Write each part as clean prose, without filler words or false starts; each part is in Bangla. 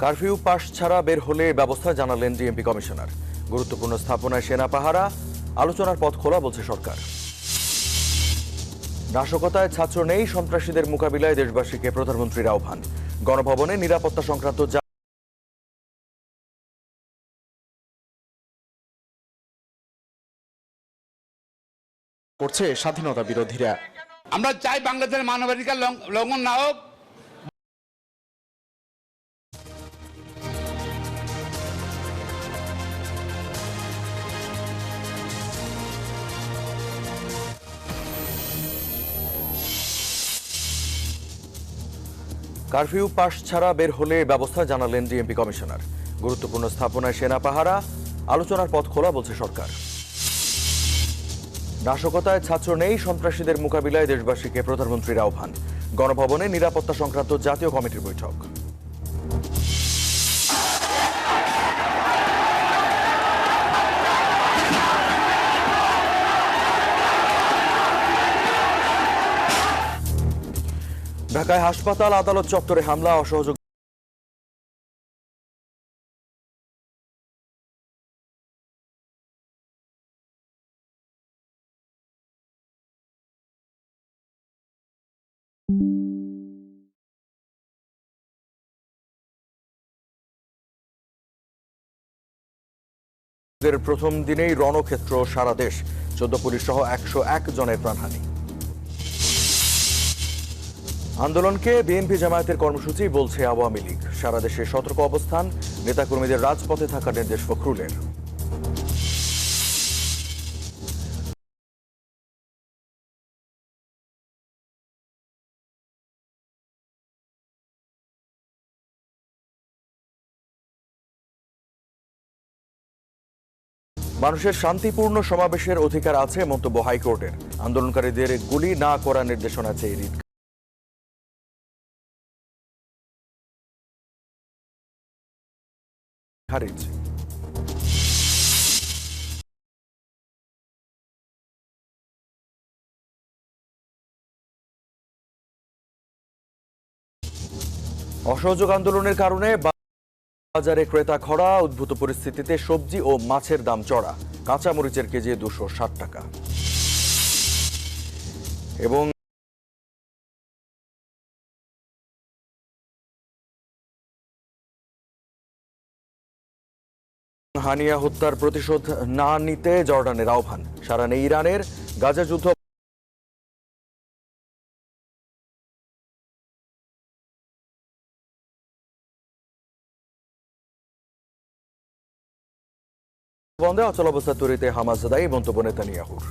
কারফিউ পাশ ছাড়া বের হলে ব্যবস্থা জানালেন ডিএমপি কমিশনার। গুরুত্বপূর্ণ স্থাপনায় সেনা পাহারা, আলোচনার পথ খোলা বলছে সরকার। নাশকতায় ছাত্র নেই, সন্ত্রাসীদের মোকাবিলায় দেশবাসীকে প্রধানমন্ত্রীর আহ্বান। গণভবনে নিরাপত্তা সংক্রান্ত করছে স্বাধীনতা বিরোধীরা। আমরা চাই বাংলাদেশের মানবাধিকার লঙ্ঘন না হোক। কারফিউ পাশ ছাড়া বের হলে ব্যবস্থা জানালেন ডিএমপি কমিশনার। গুরুত্বপূর্ণ স্থাপনায় সেনা পাহারা, আলোচনার পথ খোলা বলছে সরকার। নাশকতায় ছাত্র নেই, সন্ত্রাসীদের মোকাবিলায় দেশবাসীকে প্রধানমন্ত্রীর আহ্বান। গণভবনে নিরাপত্তা সংক্রান্ত জাতীয় কমিটির বৈঠক। ঢাকায় হাসপাতাল, আদালত চত্বরে হামলা, অসহযোগ প্রথম দিনেই রণক্ষেত্র সারা দেশ, 14 পুলিশ সহ 101 জনের প্রাণহানি। আন্দোলনকে বিএনপি জামায়াতের কর্মসূচি বলছে আওয়ামী লীগ। সারা দেশে সতর্ক অবস্থান, নেতাকর্মীদের রাজপথে থাকার নির্দেশ ফখরুলের। মানুষের শান্তিপূর্ণ সমাবেশের অধিকার আছে, মন্তব্য হাইকোর্টের। আন্দোলনকারীদের গুলি না করার নির্দেশনা চেয়ে রিট খারিজ। অসহযোগ আন্দোলনের কারণে বাজারে ক্রেতা খরা, উদ্ভূত পরিস্থিতিতে সবজি ও মাছের দাম চড়া। কাঁচা মরিচের কেজি 260 টাকা। এবং হানিয়া হত্যার প্রতিশোধ না নিতে জর্ডানের আহ্বান। সারা নেই ইরানের। গাজা যুদ্ধ বন্ধে অচলাবস্থা তৈরিতে হামাস দায়ী, মন্তব্য নেতানিয়াহুর।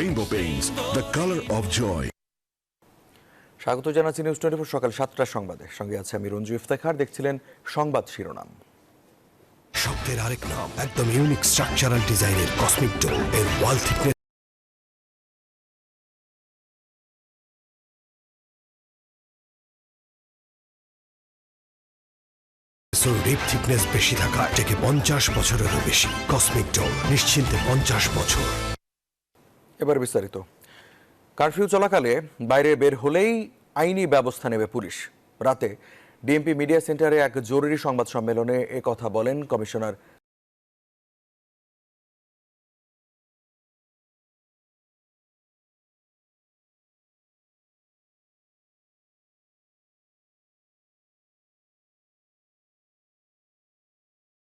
Rainbow Paints, the color of joy. স্বাগত জানাচ্ছি নিউজ 24 সকাল 7টার সংবাদে। সঙ্গে আছে আমি রঞ্জু ইফতেখার। দেখছিলেন সংবাদ শিরোনাম। শব্দের আরেক নাম, একদম ইউনিক স্ট্রাকচারাল ডিজাইনের কসমিক ডোর এর ওয়াল থিকনেস রিপ থিকনেস বেশি থাকা, থেকে 50 বছরেরও বেশি। কসমিক ডোর, নিশ্চিন্তে 50 বছর। এবার বিস্তারিত। কারফিউ চলাকালে বাইরে বের হলেই আইনি ব্যবস্থা নেবে পুলিশ। রাতে ডিএমপি মিডিয়া সেন্টারে এক জরুরি সংবাদ সম্মেলনে কথা বলেন কমিশনার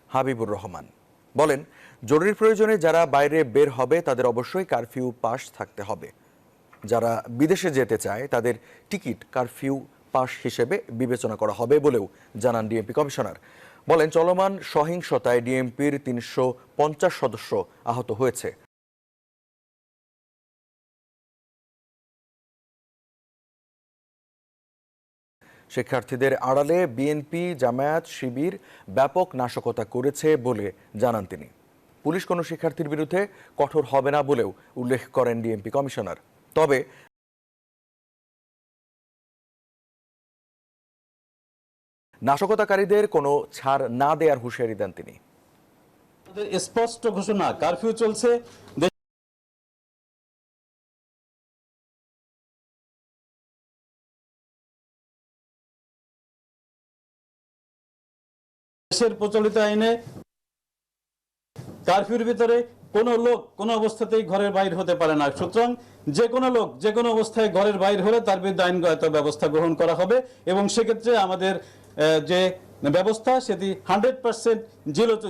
হাবিবুর রহমান। বলেন, জরুরি প্রয়োজনে যারা বাইরে বের হবে তাদের অবশ্যই কারফিউ পাস থাকতে হবে। যারা বিদেশে যেতে চায় তাদের টিকিট কারফিউ পাস হিসেবে বিবেচনা করা হবে বলেও জানান ডিএমপি কমিশনার। বলেন, চলমান সহিংসতায় ডিএমপির 350 সদস্য আহত হয়েছে। শিক্ষার্থীদের আড়ালে বিএনপি, জামায়াত, শিবির ব্যাপক নাশকতা করেছে বলে জানান তিনি। পুলিশ কোনো শিক্ষার্থীর বিরুদ্ধে কঠোর হবে না বলেও উল্লেখ করেন ডিএমপি কমিশনার। তবে নাশকতাকারীদের কোনো ছাড় না দেওয়ার হুঁশিয়ারি দেন তিনি। স্পষ্ট ঘোষণা, কারফিউ চলছে, দেশের প্রচলিত আইনে কারফিউর ভিতরে কোনো লোক কোনো অবস্থাতেই ঘরের বাইরে হতে পারে না। সুতরাং যে কোনো লোক যে কোনো অবস্থায় ঘরের বাইরে হলে তার বিরুদ্ধে আইনগত ব্যবস্থা গ্রহণ করা হবে এবং সেক্ষেত্রে আমাদের যে ব্যবস্থা সেটি 100%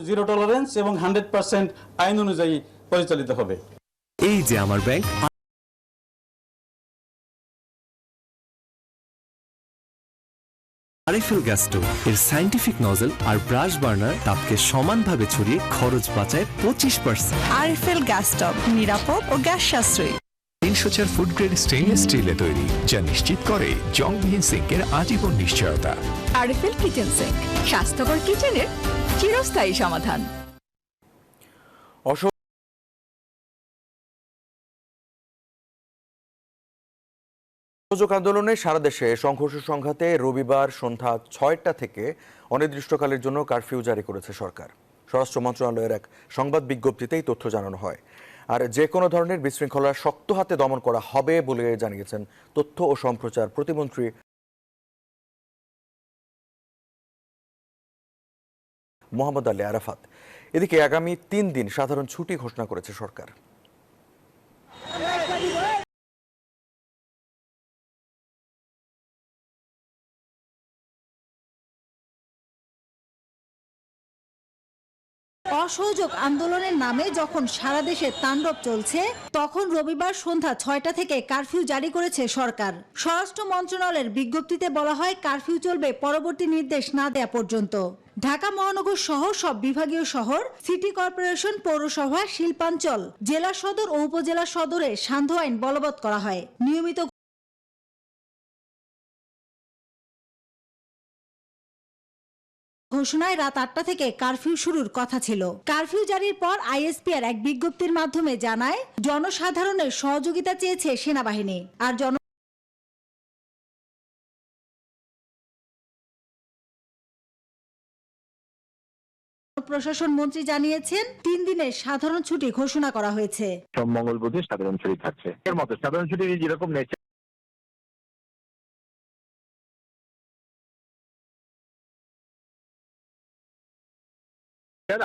জিরো টলারেন্স এবং 100% আইন অনুযায়ী পরিচালিত হবে। এই যে আমার ব্যাংক আরএফএল গ্যাস স্টোভ এর সায়েন্টিফিক নজল আর ব্রাশ বার্নার তাপকে সমানভাবে ছড়িয়ে খরচ বাঁচায় 25%। আরএফএল গ্যাস স্টোভ নিরাপদ ও গ্যাস সাশ্রয়ী। 304 ফুড গ্রেড স্টেইনলেস স্টিলে তৈরি, যা নিশ্চিত করে জংবিহীন সিঙ্কের আজীবন নিশ্চয়তা। আরএফএল কিচেন সিঙ্ক, স্বাস্থ্যকর কিচেনের চিরস্থায়ী সমাধান। অসহযোগ আন্দোলনে সারা দেশে সংঘর্ষ সংঘাতে রবিবার সন্ধ্যা 6টা থেকে অনির্দিষ্টকালের জন্য কারফিউ জারি করেছে সরকার। স্বরাষ্ট্র মন্ত্রণালয়ের এক সংবাদ বিজ্ঞপ্তিতেই তথ্য জানানো হয়। আর যে কোনো ধরনের বিশৃঙ্খলা শক্ত হাতে দমন করা হবে বলে জানিয়েছেন তথ্য ও সম্প্রচার প্রতিমন্ত্রী মোহাম্মদ আলী আরাফাত। এদিকে আগামী 3 দিন সাধারণ ছুটি ঘোষণা করেছে সরকার। অসহযোগ আন্দোলনের নামে যখন সারা দেশে তাণ্ডব চলছে, তখন রবিবার সন্ধ্যা 6টা থেকে কারফিউ জারি করেছে সরকার। স্বরাষ্ট্র মন্ত্রণালয়ের বিজ্ঞপ্তিতে বলা হয়, কারফিউ চলবে পরবর্তী নির্দেশ না দেয়া পর্যন্ত। ঢাকা মহানগর সহ সব বিভাগীয় শহর, সিটি কর্পোরেশন, পৌরসভা, শিল্পাঞ্চল, জেলা সদর ও উপজেলা সদরে সান্ধ্য আইন বলবৎ করা হয়। নিয়মিত ঘোষণায় রাত 8টা থেকে কারফিউ শুরুর কথা ছিল। কারফিউ জারির পর আইএসপিআর এক বিজ্ঞপ্তির মাধ্যমে জানায়, জনসাধারণের সহযোগিতা চেয়েছে সেনাবাহিনী। আর প্রশাসন মন্ত্রী জানিয়েছেন, 3 দিনের সাধারণ ছুটি ঘোষণা করা হয়েছে। সোম মঙ্গল বুধে সাধারণ ছুটি থাকছে। এর মতো সাধারণ ছুটি যেরকম নেছে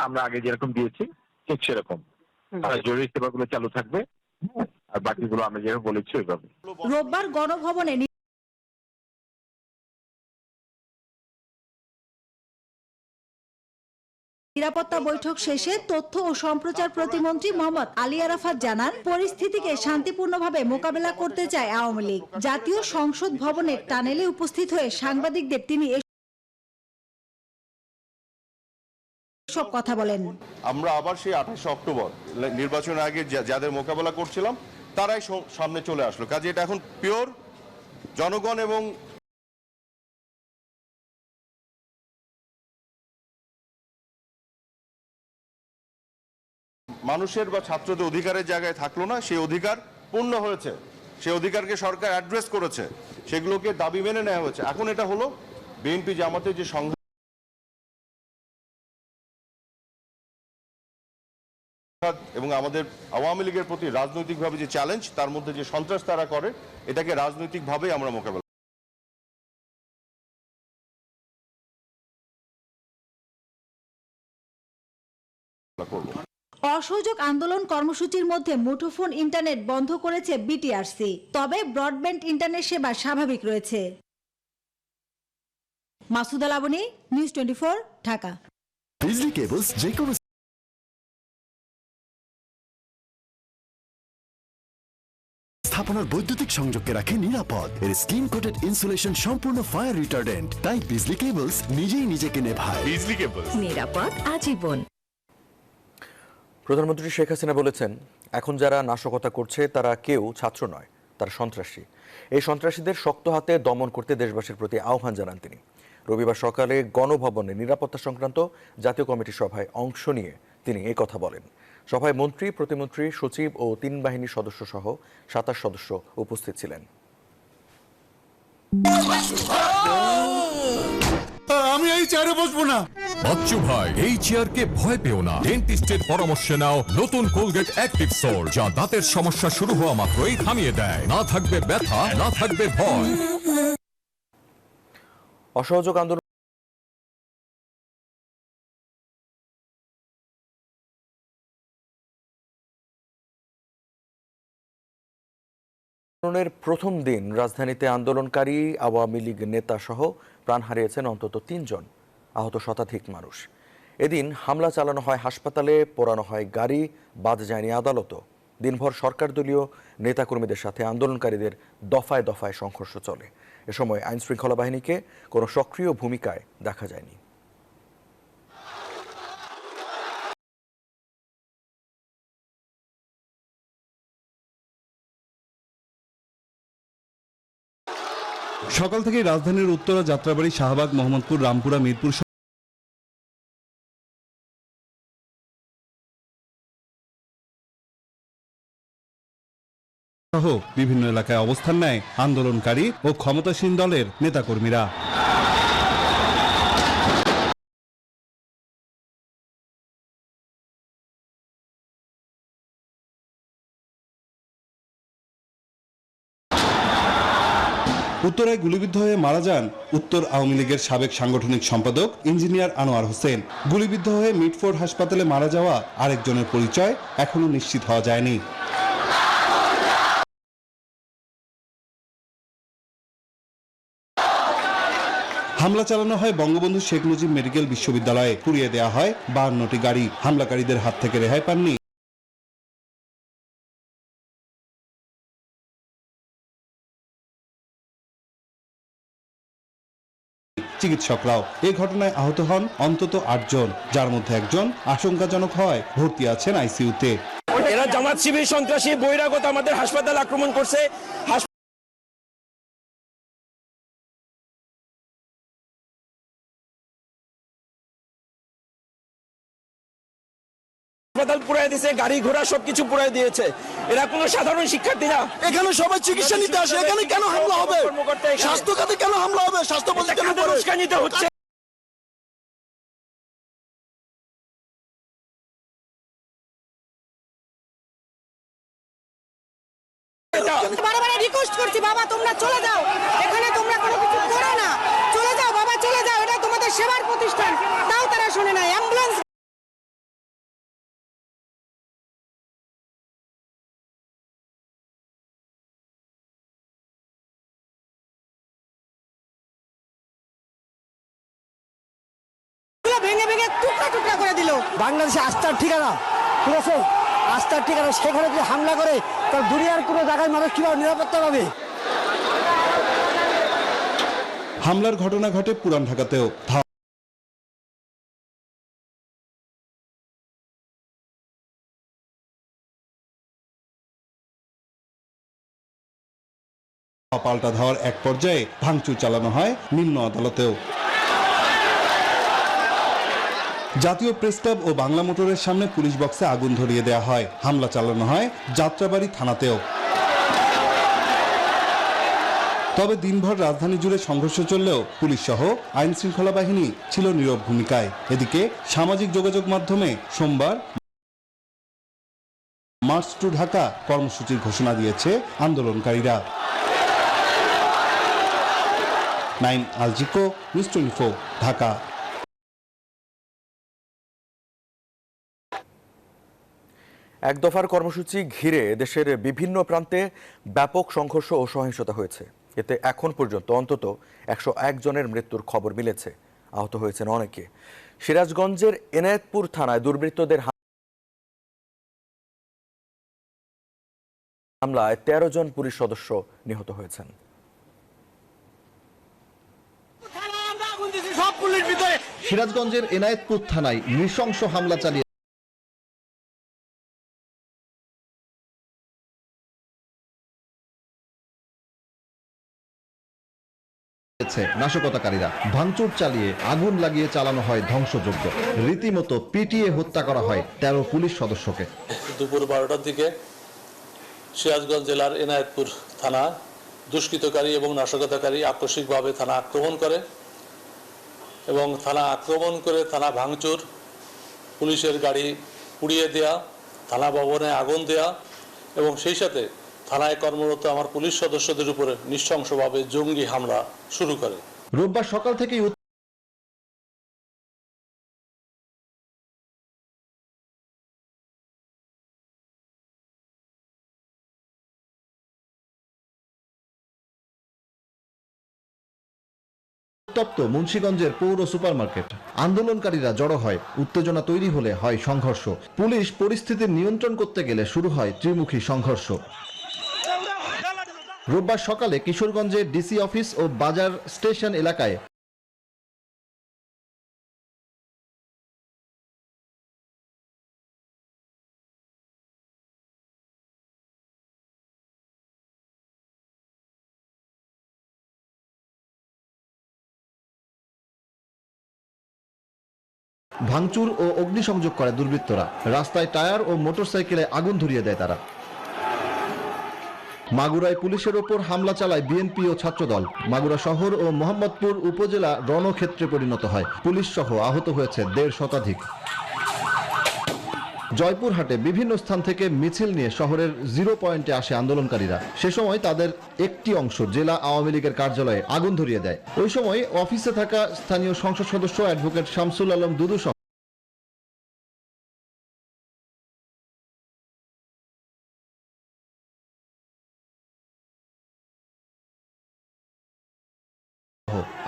আমরা আগে যেরকম দিয়েছি ঠিক সেরকম জরুরি সেবাগুলো চালু থাকবে, আর বাকিগুলো আমরা যেভাবে বলেছি ওইভাবে। রোববার গণভবনে নিরাপত্তা বৈঠক শেষে তথ্য ও সম্প্রচার প্রতিমন্ত্রী মোহাম্মদ আলী আরাফাত জানান, পরিস্থিতিকে শান্তিপূর্ণভাবে মোকাবেলা করতে চায় আওয়ামী লীগ। জাতীয় সংসদ ভবনের টানেলে উপস্থিত হয়ে সাংবাদিকদের তিনি সব কথা বলেন। আমরা আবার সেই 28 অক্টোবর নির্বাচনের আগে যাদের মোকাবেলা করছিলাম তারাই সামনে চলে আসলো। কাজে এটা এখন পিওর জনগণ এবং মানুষের বা ছাত্রদের অধিকারের জায়গায় থাকলো না, সেই অধিকার পূর্ণ হয়েছে। সেই অধিকারকে সরকার অ্যাড্রেস করেছে, সেগুলোকে দাবি মেনে নেওয়া হয়েছে। এখন এটা হলো বিএনপি জামাতের যে সংঘাত এবং আমাদের আওয়ামী লীগের প্রতি রাজনৈতিকভাবে যে চ্যালেঞ্জ, তার মধ্যে যে সন্ত্রাস তারা করে, এটাকে রাজনৈতিকভাবে আমরা মোকাবেলা করব। অসহযোগ আন্দোলন কর্মসূচির মধ্যে মুঠোফোন ইন্টারনেট বন্ধ করেছে বিটিআরসি, তবে ব্রডব্যান্ড ইন্টারনেট সেবা স্বাভাবিক রয়েছে। মাসুদা লাবনী, নিউজ 24, ঢাকা। বিজলি কেবলস যেকোনো স্থাপনার বৈদ্যুতিক সংযোগকে রাখে নিরাপদ। এর স্কিন কোটেড ইনসুলেশন সম্পূর্ণ ফায়ার রিটার্ডেন্ট, তাই বিজলি কেবলস নিজেই নিজেকে নেভায়। বিজলি কেবলস, নিরাপদ আজীবন। প্রধানমন্ত্রী শেখ হাসিনা বলেছেন, এখন যারা নাশকতা করছে তারা কেউ ছাত্র নয়, তারা সন্ত্রাসী। এই সন্ত্রাসীদের শক্ত হাতে দমন করতে দেশবাসীর প্রতি আহ্বান জানান তিনি। রবিবার সকালে গণভবনে নিরাপত্তা সংক্রান্ত জাতীয় কমিটির সভায় অংশ নিয়ে তিনি এই কথা বলেন। সভায় মন্ত্রী, প্রতিমন্ত্রী, সচিব ও 3 বাহিনীর সদস্য সহ 27 সদস্য উপস্থিত ছিলেন। চেয়ারে বসবো না। বাচ্চু ভাই, এই চেয়ারকে ভয় পেও না। ডেন্টিস্টের পরামর্শে নাও নতুন কোলগেট অ্যাক্টিভ সোল, যা দাঁতের সমস্যা শুরু হওয়া মাত্রই থামিয়ে দেয়। না থাকবে ব্যথা, না থাকবে ভয়। অসহযোগ আন্দোলনের প্রথম দিন রাজধানীতে আন্দোলনকারী আওয়ামী লীগ নেতা সহ প্রাণ হারিয়েছেন অন্তত ৩ জন, আহত শতাধিক মানুষ। এদিন হামলা চালানো হয় হাসপাতালে, পোড়ানো হয় গাড়ি, বাদ যায়নি আদালতও। দিনভর সরকার দলীয় নেতাকর্মীদের সাথে আন্দোলনকারীদের দফায় দফায় সংঘর্ষ চলে। এ সময় আইনশৃঙ্খলা বাহিনীকে কোনো সক্রিয় ভূমিকায় দেখা যায়নি। সকাল থেকে রাজধানীর উত্তরা, যাত্রাবাড়ী, শাহবাগ, মোহাম্মদপুর, রামপুরা, মিরপুর সহ বিভিন্ন এলাকায় অবস্থান নেয় আন্দোলনকারী ও ক্ষমতাসীন দলের নেতাকর্মীরা। উত্তরায় গুলিবিদ্ধ হয়ে মারা যান উত্তর আওয়ামী লীগের সাবেক সাংগঠনিক সম্পাদক ইঞ্জিনিয়ার আনোয়ার হোসেন। গুলিবিদ্ধ হয়ে মিটফোর্ড হাসপাতালে মারা যাওয়া আরেকজনের পরিচয় এখনো নিশ্চিত হওয়া যায়নি। হামলা চালানো হয় বঙ্গবন্ধু শেখ মুজিব মেডিকেল বিশ্ববিদ্যালয়ে, পুড়িয়ে দেওয়া হয় 52টি গাড়ি। হামলাকারীদের হাত থেকে রেহাই পাননি চিকিৎসকরাও। এই ঘটনায় আহত হন অন্তত 8 জন, যার মধ্যে একজন আশঙ্কাজনক হয় ভর্তি আছেন আইসিইউতে। এরা জামাত শিবির সন্ত্রাসী বহিরাগত আমাদের হাসপাতাল আক্রমণ করছে। হাসপাতাল পুরাই দিয়েছে, গাড়ি ঘোড়া সবকিছু পুরাই দিয়েছে। এরা কোনো সাধারণ শিক্ষার্থী না। এখানে সবাই চিকিৎসা নিতে আসে, এখানে কেন হামলা হবে? স্বাস্থ্য খাতে কেন হামলা হবে? স্বাস্থ্য প্রতিষ্ঠানে উস্কানিতে হচ্ছে। বারবার রিকোয়েস্ট করছি, বাবা তোমরা চলে যাও, এখানে তোমরা কোনো কিছু করো না, চলে যাও বাবা, চলে যাও, এটা তোমাদের সেবার প্রতিষ্ঠান। তাও তারা শুনে না। অ্যাম্বুলেন্স ভেঙে ভেঙে টুকরা টুকরা করে দিল। বাংলাদেশে আস্থার ঠিকানা, ঠিক আছে, আস্থার ঠিকানা, সেখানে যদি হামলা করে তার দুনিয়ার কোনো জায়গায় মানুষ কিভাবে নিরাপত্তা পাবে? হামলার ঘটনা ঘটে পুরান ঢাকাতেও। পাল্টা ধাওয়ার এক পর্যায়ে ভাঙচুর চালানো হয় নিম্ন আদালতেও। জাতীয় প্রেস ক্লাব ও বাংলা মোটরের সামনে পুলিশ বক্সে আগুন ধরিয়ে দেওয়া হয়। হামলা চালানো হয় যাত্রাবাড়ী থানাতেও। তবে দিনভর রাজধানী জুড়ে সংঘর্ষ চললেও পুলিশ সহ আইন শৃঙ্খলা বাহিনী ছিল নীরব ভূমিকায়। এদিকে সামাজিক যোগাযোগ মাধ্যমে সোমবার মার্চ টু ঢাকা কর্মসূচির ঘোষণা দিয়েছে আন্দোলনকারীরা। নাইম আলজিকো, নিউজ 24, ঢাকা। এক দফার কর্মসূচি ঘিরে দেশের বিভিন্ন প্রান্তে ব্যাপক সংঘর্ষ ও সহিংসতা হয়েছে। এতে এখন পর্যন্ত অন্তত 101 জনের মৃত্যুর খবর মিলেছে, আহত হয়েছেন অনেকে। সিরাজগঞ্জের এনায়েতপুর থানায় দুর্বৃত্তদের হামলায় 13 জন পুলিশ সদস্য নিহত হয়েছেন। সিরাজগঞ্জের এনায়েতপুর থানায় নৃশংস হামলা চালিয়ে নাশকতাকারীরা। ভাঙচুর চালিয়ে আগুন লাগিয়ে চালানো হয় ধ্বংসযজ্ঞ। রীতিমতো পিটিয়ে হত্যা করা হয় 13 পুলিশ সদস্যকে। দুপুর 12টার দিকে সিরাজগঞ্জ জেলার এনায়েতপুর থানা দুষ্কৃতকারী এবং নাশকতাকারী আকস্মিকভাবে থানা আক্রমণ করে এবং থানা আক্রমণ করে থানা ভাঙচুর, পুলিশের গাড়ি পুড়িয়ে দেয়া, থানা ভবনে আগুন দেয়া এবং সেই সাথে থানায় কর্মরত আমার পুলিশ সদস্যদের উপরে নৃশংসভাবে জঙ্গি হামলা শুরু করে। রোববার সকাল থেকেই উত্তপ্ত মুন্সিগঞ্জের পৌর সুপারমার্কেট। আন্দোলনকারীরা জড়ো হয়, উত্তেজনা তৈরি হলে হয় সংঘর্ষ। পুলিশ পরিস্থিতি নিয়ন্ত্রণ করতে গেলে শুরু হয় ত্রিমুখী সংঘর্ষ। রোববার সকালে কিশোরগঞ্জের ডিসি অফিস ও বাজার স্টেশন এলাকায় ভাঙচুর ও অগ্নিসংযোগ করে দুর্বৃত্তরা। রাস্তায় টায়ার ও মোটরসাইকেলে আগুন ধরিয়ে দেয় তারা। মাগুরায় পুলিশের ওপর হামলা চালায় বিএনপি ও ছাত্রদল। মাগুরা শহর ও মোহাম্মদপুর উপজেলা রণক্ষেত্রে পরিণত হয়। পুলিশ সহ আহত হয়েছে 1.5 শতাধিক। জয়পুরহাটে বিভিন্ন স্থান থেকে মিছিল নিয়ে শহরের 0 পয়েন্টে আসে আন্দোলনকারীরা। সে সময় তাদের একটি অংশ জেলা আওয়ামী লীগের কার্যালয়ে আগুন ধরিয়ে দেয়। ওই সময় অফিসে থাকা স্থানীয় সংসদ সদস্য অ্যাডভোকেট শামসুল আলম দুদু সহ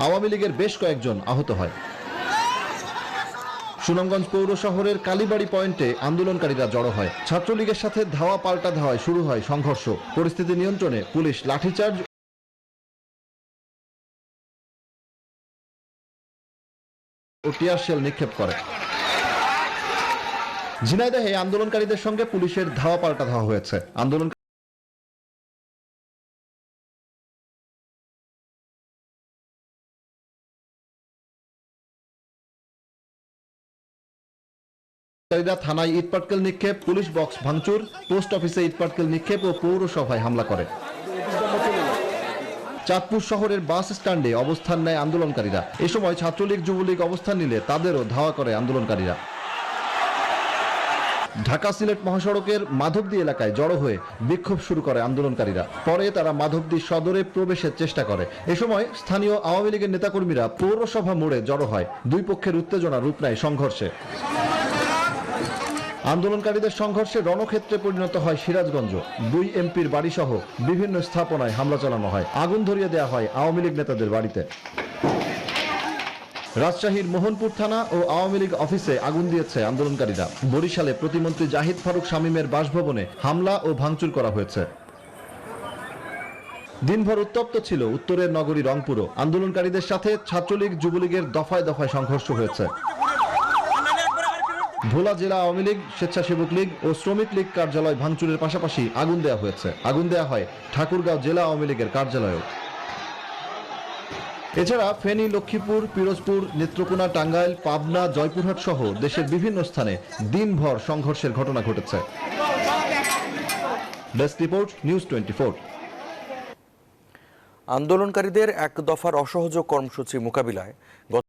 আওয়ামী লীগের বেশ কয়েকজন আহত হয়। সুনামগঞ্জ পৌর শহরের কালীবাড়ি পয়েন্টে আন্দোলনকারীরা জড়ো হয়। ছাত্রলীগের সাথে ধাওয়া পাল্টা ধাওয়ায় শুরু হয় সংঘর্ষ। পরিস্থিতি নিয়ন্ত্রণে পুলিশ লাঠিচার্জ ও টিয়ার শেল নিক্ষেপ করে। ঝিনাইদহে আন্দোলনকারীদের সঙ্গে পুলিশের ধাওয়া পাল্টা ধাওয়া হয়েছে। আন্দোলন থানায় ইটপাটকেল নিক্ষেপ, পুলিশ বক্স ভাঙচুর, পোস্ট অফিসে ইটপাটকেল নিক্ষেপ ও পৌরসভায় হামলা করে। চাঁদপুর শহরের বাস স্ট্যান্ডে অবস্থান নেয় আন্দোলনকারীরা। এ সময় ছাত্রলীগ যুবলীগ অবস্থান নিলে তাদেরও ধাওয়া করে আন্দোলনকারীরা। ঢাকা সিলেট মহাসড়কের মাধবদী এলাকায় জড়ো হয়ে বিক্ষোভ শুরু করে আন্দোলনকারীরা। পরে তারা মাধবদী সদরে প্রবেশের চেষ্টা করে। এ সময় স্থানীয় আওয়ামী লীগের নেতাকর্মীরা পৌরসভা মোড়ে জড়ো হয়। দুই পক্ষের উত্তেজনা রূপ নেয় সংঘর্ষে। আন্দোলনকারীদের সংঘর্ষে রণক্ষেত্রে পরিণত হয় সিরাজগঞ্জ। 2 এমপির বাড়িসহ বিভিন্ন স্থাপনায় হামলা চালানো হয়। আগুন ধরিয়ে দেওয়া হয় আওয়ামী লীগ নেতাদের বাড়িতে। রাজশাহীর মোহনপুর থানা ও আওয়ামী লীগ অফিসে আগুন দিয়েছে আন্দোলনকারীরা। বরিশালে প্রতিমন্ত্রী জাহিদ ফারুক শামীমের বাসভবনে হামলা ও ভাঙচুর করা হয়েছে। দিনভর উত্তপ্ত ছিল উত্তরের নগরী রংপুরও। আন্দোলনকারীদের সাথে ছাত্রলীগ যুবলীগের দফায় দফায় সংঘর্ষ হয়েছে। ভোলা জেলা আওয়ামী লীগ, স্বেচ্ছাসেবক লীগ ও শ্রমিক লীগ কার্যালয় ভাঙচুরের পাশাপাশি আগুন দেওয়া হয়েছে। আগুন দেওয়া হয় ঠাকুরগাঁও জেলা আওয়ামী লীগের কার্যালয়েও। এছাড়া ফেনী, লক্ষ্মীপুর, পিরোজপুর, নেত্রকোনা, টাঙ্গাইল, পাবনা, জয়পুরহাট সহ দেশের বিভিন্ন স্থানে দিনভর সংঘর্ষের ঘটনা ঘটেছে। Desk report, news 24। আন্দোলনকারীদের এক দফার অসহযোগ কর্মসূচি মোকাবিলায় গত